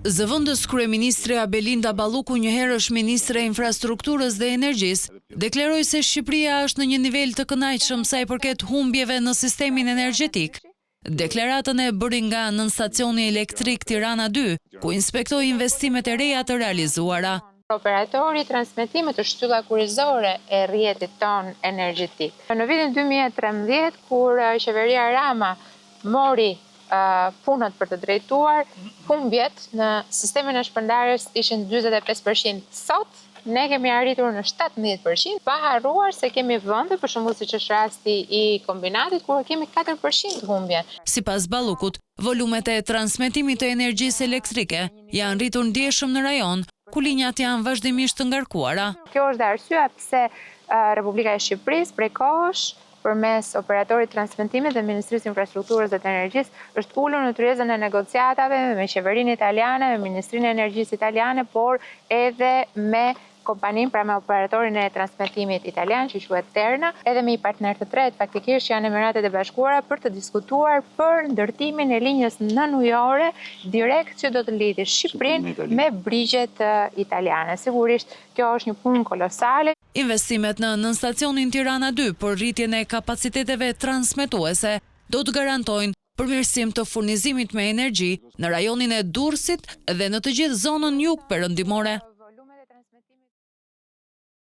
Zëvendës kryeministre Belinda Balluku, njëherësh ministre e infrastrukturës dhe energjisë, deklaroi se Shqipëria është në një nivel të kënaqshëm sa i përket humbjeve në sistemin energjetik. Deklaratën e bëri nga nën stacioni elektrik Tirana 2, ku inspektoi investimet e reja të realizuara. Operatori i transmetimit të shtylla kurrizore e rrjetit ton energjetik. Në vitin 2013, kur qeveria Rama mori punët për të drejtuar, humbjet në sistemin e shpërndarjes ishin 45%. Sot ne kemi arritur në 17%, pa harruar se kemi vende, për shembull siç është rasti i kombinatit, ku kemi 4% humbje. Sipas Ballukut, volumet e transmetimit të energjisë elektrike janë rritur ndjeshëm në rajon, ku linjat janë vazhdimisht të ngarkuara. Kjo është dhe arsyeja pse Republika e Shqipërisë prej kohësh përmes operatorit transmetimit dhe Ministrisë Infrastrukturës dhe të Energjisë është ulur në tryezën e negociatave me qeverinë italiane, me Ministrinë e Energjisë italiane, por edhe me kompaninë, pra me operatorin e transmetimit italian, që quhet Terna, edhe me një partner të tretë, faktikisht janë Emiratet e Bashkuara, për të diskutuar për ndërtimin e linjës nënujore direkt që do të lidhë Shqipërinë me brigjet italiane. Sigurisht, kjo është një punë kolosale. Investimet në nënstacionin Tirana 2 për rritjen e kapaciteteve transmetuese do të garantojnë përmirësim të furnizimit me energji në rajonin e Durrësit dhe në të gjithë zonën jug perëndimore.